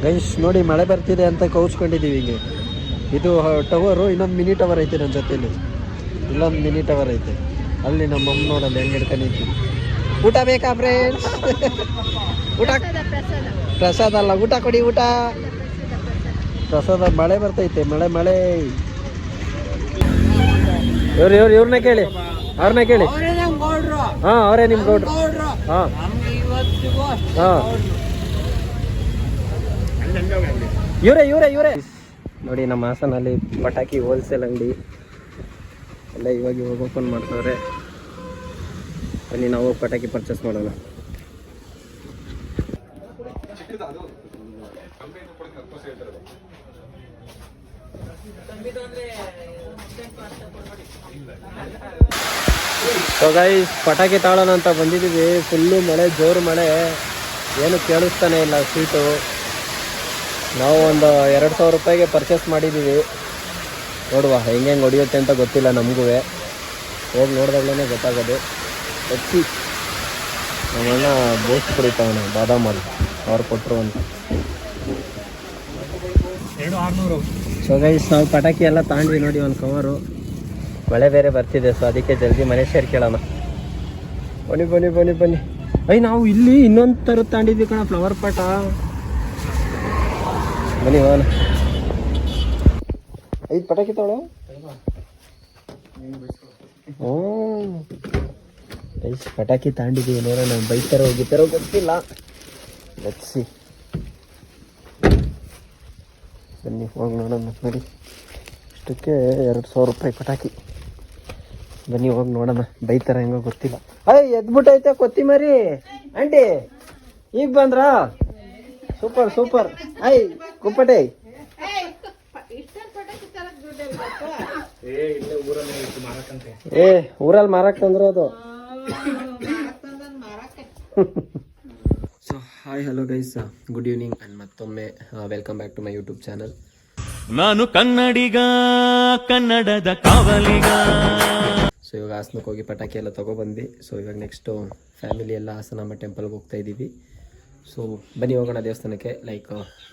Guys ನೋಡಿ ಮಳೆ ಬರ್ತಿದೆ ಅಂತ ಕೌಚ್ಕೊಂಡಿದ್ದೀವಿ ಹಿಂಗೆ. ಇದು ಟವರು, ಇನ್ನೊಂದು ಮಿನಿ ಟವರ್ ಐತೆ ನನ್ನ ಜೊತೆಲಿ. ಇಲ್ಲೊಂದು ಮಿನಿ ಟವರ್ ಐತೆ. ಅಲ್ಲಿ ನಮ್ಮ ಅಮ್ಮ ನೋಡಲ್ಲಿ ಹೆಂಗೆ ಹಿಡ್ಕೊಂಡಿದ್ದೀವಿ. ಊಟ ಬೇಕಾ ಫ್ರೆಂಡ್ಸ್? ಊಟ ಪ್ರಸಾದ ಅಲ್ಲ, ಊಟ ಕೊಡಿ ಊಟ. ಪ್ರಸಾದ. ಮಳೆ ಬರ್ತೈತೆ, ಮಳೆ ಮಳೆ. ಇವ್ರನ್ನ ಕೇಳಿ, ಅವ್ರನ್ನ ಕೇಳಿ. ಹಾಂ, ಅವರೇ ನಿಮ್ಮ ಗೌಡ್ರು. ಹಾಂ ಹಾಂ, ಇವರೇ ನೋಡಿ. ನಮ್ಮ ಹಾಸನಲ್ಲಿ ಪಟಾಕಿ ಹೋಲ್ಸೇಲ್ ಅಂಗಡಿ ಎಲ್ಲ ಇವಾಗ ಓಪನ್ ಮಾಡ್ತವ್ರೆ. ಅಲ್ಲಿ ನಾವು ಪಟಾಕಿ ಪರ್ಚೇಸ್ ಮಾಡೋಣ. ಸೊ ಗೈಸ್, ಪಟಾಕಿ ತಾಳೋಣ ಅಂತ ಬಂದಿದ್ದೀವಿ. ಫುಲ್ಲು ಮಳೆ, ಜೋರು ಮಳೆ, ಏನು ಕೇಳಿಸ್ತಾನೆ ಇಲ್ಲ ಸೀಟು. ನಾವು ಒಂದು 2,000 ರೂಪಾಯಿಗೆ ಪರ್ಚೇಸ್ ಮಾಡಿದ್ದೀವಿ. ನೋಡುವ ಹೆಂಗೆ ಹೊಡಿಯುತ್ತೆ ಅಂತ ಗೊತ್ತಿಲ್ಲ ನಮಗೂ. ಹೋಗಿ ನೋಡಿದಾಗಲೇ ಗೊತ್ತಾಗೋದು. ಹೆಚ್ಚಿ ನಮ್ಮಣ್ಣ ಬೂಸ್ಟ್ ಕುಡಿತಾವನೆ, ಬಾದಾಮ್ ಅಲ್ಲಿ ಅವ್ರು ಕೊಟ್ಟರು ಅಂತ. ಸೊ ಗೈಸ್, ನಾವು ಪಟಾಕಿ ಎಲ್ಲ ತಾಂಡ್ವಿ ನೋಡಿ ಒಂದು ಕವರು. ಮಳೆ ಬೇರೆ ಬರ್ತಿದೆ, ಸೊ ಅದಕ್ಕೆ ಜಲ್ದಿ ಮನೆ ಸೇರ್ಕೊಳ್ಳೋಣ. ಬನ್ನಿ. ನಾವು ಇಲ್ಲಿ ಇನ್ನೊಂದು ಥರ ತಾಂಡಿದ್ವಿ ಕಣ, ಫ್ಲವರ್ ಪಾಟ. ಬನ್ನಿ ಹೋಗೋಣ. 5 ಪಟಾಕಿ ತಗೊಳ್ಳೋ. ಪಟಾಕಿ ತಾಂಡಿದ್ದೀವಿ. ನೋಡೋಣ ಬೈತಾರೋ ಹೋಗಿತ್ತಾರೋ ಗೊತ್ತಿಲ್ಲ. ಲಟ್ಸಿ ಬನ್ನಿ ಹೋಗಿ ನೋಡೋಣ. ನೋಡಿ, ಇಷ್ಟಕ್ಕೆ 2,000 ರೂಪಾಯಿ ಪಟಾಕಿ. ಬನ್ನಿ ಹೋಗಿ ನೋಡೋಣ. ಬೈತಾರ ಹೆಂಗೋ ಗೊತ್ತಿಲ್ಲ. ಎದ್ಬಿಟ್ಟೈತೆ ಕೊತ್ತಿಮರಿ ಆಂಟಿ. ಈಗ ಬಂದ್ರಾ? ಸೂಪರ್. ಕುಪ್ಪಟೆ. ಊರಲ್ಲಿ ಮಾರಕ್ ತಂದ್ರೆ ಅದು. So hi, hello guys, good evening and ಮತ್ತೊಮ್ಮೆ welcome back to my YouTube channel. ನಾನು ಕನ್ನಡಿಗ, ಕನ್ನಡದ ಕಾವಲಿಗ. ಸೊ ಇವಾಗ ಹಾಸನಕ್ಕೆ ಹೋಗಿ ಪಟಾಕಿ ಎಲ್ಲ ತೊಗೊಬಂದ್ವಿ. ಸೊ ಇವಾಗ ನೆಕ್ಸ್ಟು ಫ್ಯಾಮಿಲಿ ಎಲ್ಲ ಹಾಸನಾಂಬ ಟೆಂಪಲ್ಗೆ ಹೋಗ್ತಾ ಇದ್ದೀವಿ. ಸೊ ಬನ್ನಿ ಹೋಗೋಣ ದೇವಸ್ಥಾನಕ್ಕೆ.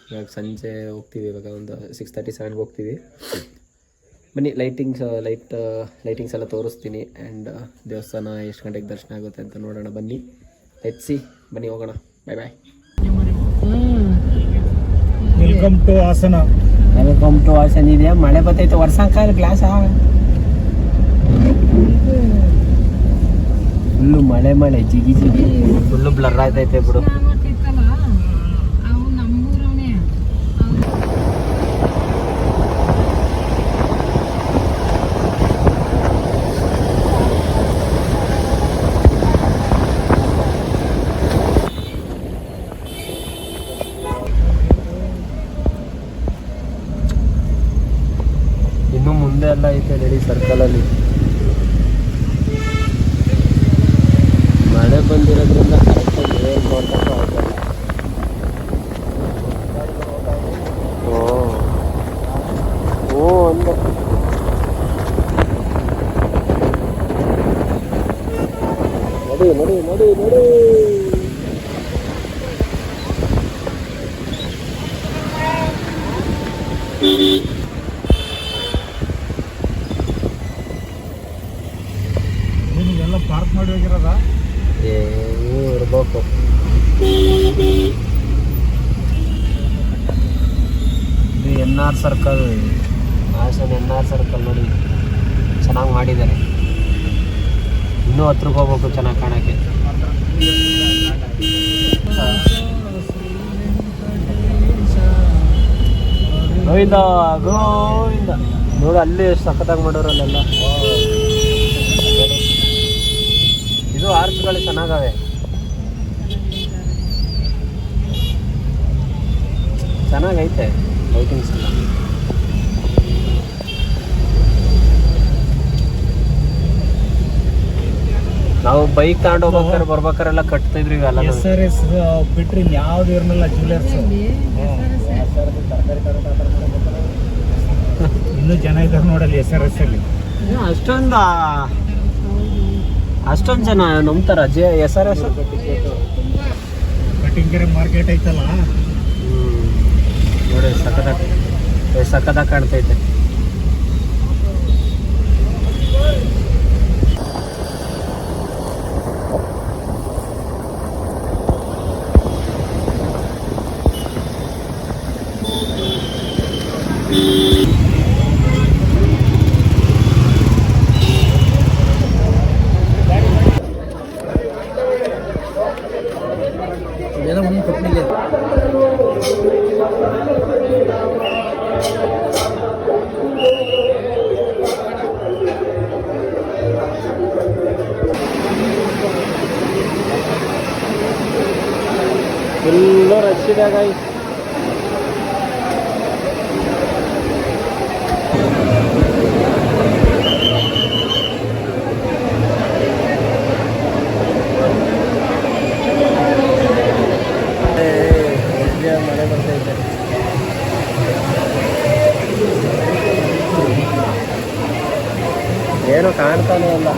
ಇವಾಗ ಸಂಜೆ ಹೋಗ್ತೀವಿ. ಇವಾಗ ಒಂದು 6:37ಗೆ ಹೋಗ್ತೀವಿ. ಬನ್ನಿ, ಲೈಟಿಂಗ್ಸ್ ಎಲ್ಲ ತೋರಿಸ್ತೀನಿ. ಆ್ಯಂಡ್ ದೇವಸ್ಥಾನ ಎಷ್ಟು ಗಂಟೆಗೆ ದರ್ಶನ ಆಗುತ್ತೆ ಅಂತ ನೋಡೋಣ. ಬನ್ನಿ ಹೆಚ್ಚಿ, ಬನ್ನಿ ಹೋಗೋಣ. ಬಾಯ್. Welcome to Hassan. ಇದೆಯಾ ಮಳೆ ಬರ್ತೈತೆ, ವರ್ಷಾಂಕಾಲ ಗ್ಲಾಸ ಫುಲ್ಲು ಮಳೆ ಜಿಗಿ ಫುಲ್ಲು ಬ್ಲರ್ ಆಯ್ತೈತೆ ಬಿಡು. ಇನ್ನು ಮುಂದೆ ಎಲ್ಲ ಐತೆ ನಡಿ ಸರ್ಕಲಲ್ಲಿ. ಮಳೆ ಬಂದಿರೋದ್ರಿಂದ ಕರೆಕ್ಟಾಗಿ ಏನು ನೋಡ್ಕೊಂಡು ಆಗಲ್ಲ. ಅಂದೆ ನೋಡಿ. ಏನಿಗೆಲ್ಲ ಪಾರ್ಕ್ ಮಾಡಿ ಹೋಗಿರೋದ ಇರ್ಬೇಕು. ಇದು NR circle, Hassan NR circle ನೋಡಿ, ಚೆನ್ನಾಗಿ ಮಾಡಿದ್ದಾರೆ. ಇನ್ನೂ ಹತ್ರಕ್ಕೆ ಹೋಗ್ಬೇಕು ಚೆನ್ನಾಗಿ ಕಾಣೋಕ್ಕೆ. ಗೋವಿಂದ ನೋಡು, ಅಲ್ಲಿ ಎಷ್ಟು ಸಖತ್ತಾಗಿ ಮಾಡೋರಲ್ಲೆಲ್ಲ. ಇದು ಆರ್ಚ್ಗಳು ಚೆನ್ನಾಗವೆ. ಚೆನ್ನಾಗೈತೆ ಲೈಟಿಂಗ್ಸ್ ಎಲ್ಲ. ನಾವು ಬೈಕ್ ತಗೊಂಡು ಹೋಗ್ಬೇಕಾರೆ ಬರ್ಬೇಕಾರೆಲ್ಲ ಕಟ್ತಿದ್ರಿ ಇವೆಲ್ಲ. SRS ಬಿಟ್ರಿ ಯಾವ್ದು ಇರ್ನಲ್ಲ, ಜ್ಯುವೆಲರ್ಸ್. ಇನ್ನೂ ಜನ ಇದ್ದಾರೆ ನೋಡಲ್ಲಿ SRS ಅಲ್ಲಿ. ಅಷ್ಟೊಂದು ಜನ ನಂಬ್ತಾರ SRS. ಕಟಿಂಗೆರೆ ಮಾರ್ಕೆಟ್ ಐತಲ್ಲ, ನೋಡಿ ಸಖತ್ತಾಗಿ ಕಾಣ್ತೈತೆ. ಫುಲ್ಲು ರಶ್ ಇದೆ ಗಾಯ್ಸ್. ಮಳೆ ಬರ್ತೈತೆ. ಏನು ಕಾಣ್ತಾನೆ ಇಲ್ಲ.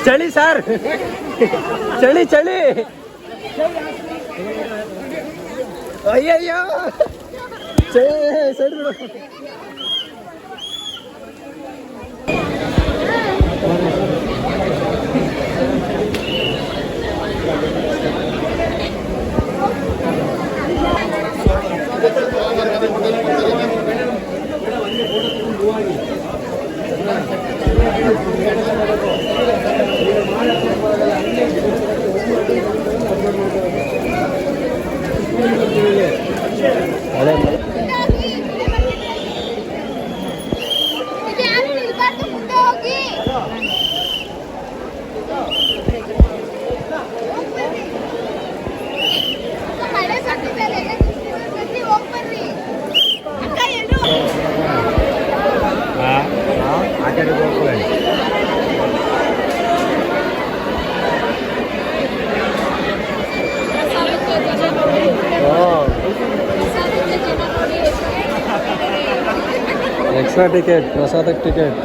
ಚಳಿ ಸರ್, ಚಳಿ ಚಳಿ. ಅಯ್ಯಯ್ಯೋ ಸೈಡ್ ಬಿಡು. ಎಕ್ಸ್ಟ್ರಾ ಟಿಕೆಟ್, ಪ್ರಸಾದಕ್ಕೆ ಟಿಕೆಟ್.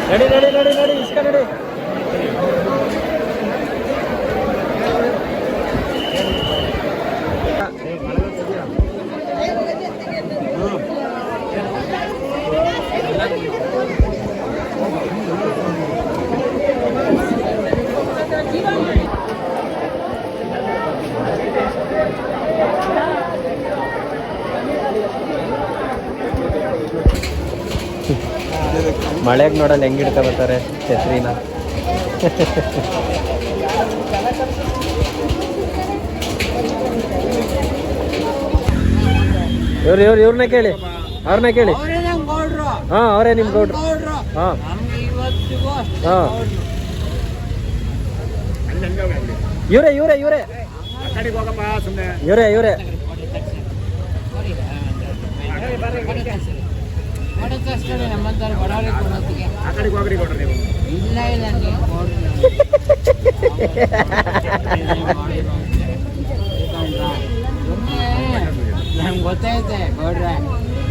ನಡಿ ನಡಿ ನಡಿ ನಡಿ ಇಸ್ಕ ನಡಿ. ಮಳೆಗೆ ನೋಡಲ್ಲ ಹೆಂಗೆ ಹಿಡ್ಕೊ ಬರ್ತಾರೆ ಛತ್ರಿನ. ಇವ್ರನ್ನ ಕೇಳಿ, ಅವ್ರನ್ನ ಕೇಳಿ. ಹಾಂ, ಅವರೇ ನಿಮ್ಮ ಗೌಡ್ರು. ಹಾಂ ಹಾಂ, ಇವರೇ ಇವರೇ ಇವರೇ ಇವರೇ ಇವರೇ. ಇಲ್ಲ ಇಲ್ಲ ನಮ್ಗೆ ಗೊತ್ತೈತೆ ಗೌಡ್ರೆ,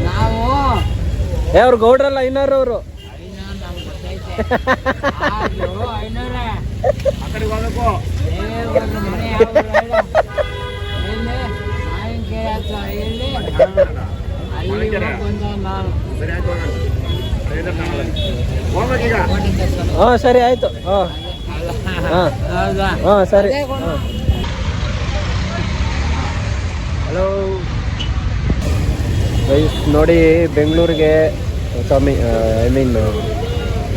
ನಾವು ಅವ್ರು ಗೌಡ್ರಲ್ಲ, ಐನೂರು ಅವರು. ನಮ್ಗೆ ಗೊತ್ತೈತೆ ಐನೂರೇ ಮನೆ ಎಲ್ಲಿ ಮಾವಿನಕೆರೆ ಹತ್ರ ಎಲ್ಲಿ ಅಲ್ಲಿ ಬಂದ ನಾನು. ಹಾಂ ಸರಿ ಆಯಿತು. ಹಾಂ ಹಾಂ ಹಾಂ ಸರಿ. ಗೈಸ್ ನೋಡಿ ಬೆಂಗಳೂರಿಗೆ ಐ ಮೀನ್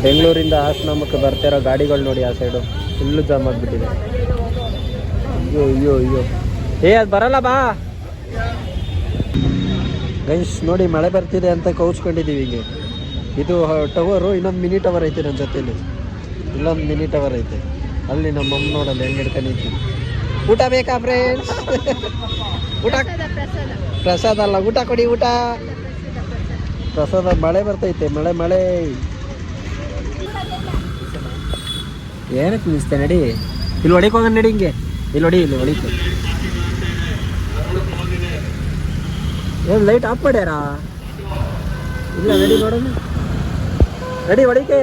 ಬೆಂಗಳೂರಿಂದ ಹಾಸನಮಕ್ಕೆ ಬರ್ತಿರೋ ಗಾಡಿಗಳು ನೋಡಿ ಆ ಸೈಡು ಫುಲ್ಲು ಜಾಮ್ ಆಗಿಬಿಟ್ಟಿದೆ. ಅಯ್ಯೋ ಅಯ್ಯೋ ಅಯ್ಯೋ ಅದು ಬರಲ್ಲ ಬಾ. ಗೈಸ್ ನೋಡಿ ಮಳೆ ಬರ್ತಿದೆ ಅಂತ ಕೌಚ್ಕೊಂಡಿದ್ದೀವಿ ಹೀಗೆ. ಇದು ಟವರು, ಇನ್ನೊಂದು ಮಿನಿ ಟವರ್ ಐತೆ ನನ್ನ ಜೊತೆಲಿ, ಇಲ್ಲೊಂದು ಮಿನಿ ಟವರ್ ಐತೆ. ಅಲ್ಲಿ ನಮ್ಮ ಅಮ್ಮ ನೋಡಲ್ಲ ಹೆಂಗೆ ಹಿಡ್ಕೊಂಡಿದ್ದೀನಿ. ಊಟ ಬೇಕಾ ಫ್ರೆಂಡ್ಸ್? ಊಟ ಪ್ರಸಾದ ಅಲ್ಲ, ಊಟ ಕೊಡಿ ಊಟ. ಪ್ರಸಾದ. ಮಳೆ ಬರ್ತೈತೆ, ಮಳೆ ಮಳೆ. ಏನಕ್ಕೆ ನಿಲ್ಲಿಸ್ತೆ? ನಡಿ, ಇಲ್ಲಿ ಹೊಡಿಕ್ ಹೋಗೋಣ ನಡಿ. ಹಿಂಗೆ ಇಲ್ಲಿ ಹೊಡಿ, ಇಲ್ಲಿ ಹೊಡಿತು. ಏನು ಲೈಟ್ ಆಫ್ ಮಾಡ್ಯಾರಾ? ಇಲ್ಲ ನಡಿ ನೋಡೋಣ. ನಡಿ ಹೊಡಿಕೆ.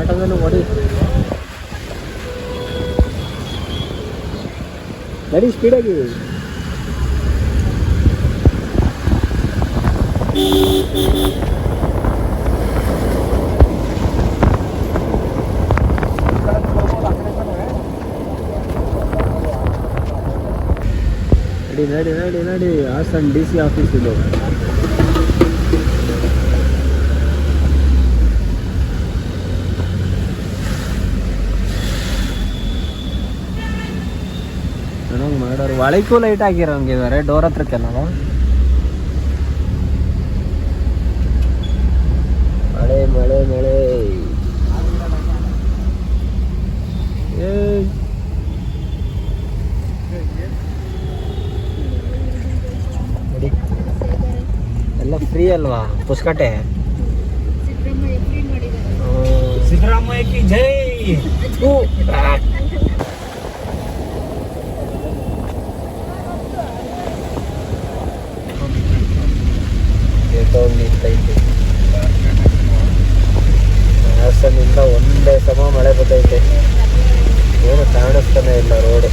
ಆಟೋದನ್ನು ಹೊಡಿ. ನಡಿ ಸ್ಪೀಡಾಗಿ. ನಡಿ ನಡಿ ನಡಿ ನಡಿ. ಹಾಸನ್ DC ಆಫೀಸ್ ಇದು. ಚೆನ್ನಾಗಿ ಮಾಡೋರು. ಒಳಕ್ಕೂ ಲೈಟ್ ಹಾಕಿರೋಂಗಿದ್ದಾರೆ ಡೋರ್ ಹತ್ರಕ್ಕೆನವ. ಮಳೆ ಮಳೆ ಮಳೆ. ನೋಡಿ ಎಲ್ಲ ಫ್ರೀ ಅಲ್ವಾ ಪುಸ್ಕಟೆ. ಸಿದ್ದರಾಮಯ್ಯಕ್ಕೆ ಜೈ. ನಿಂತೈತೆ ಹಾಸನಿಂದ ಒಂದೇ ಸಮ ಮಳೆ ಬರ್ತೈತೆ. ಏನು ಕಾಣಿಸ್ತಾನೆ ಇಲ್ಲ ರೋಡು.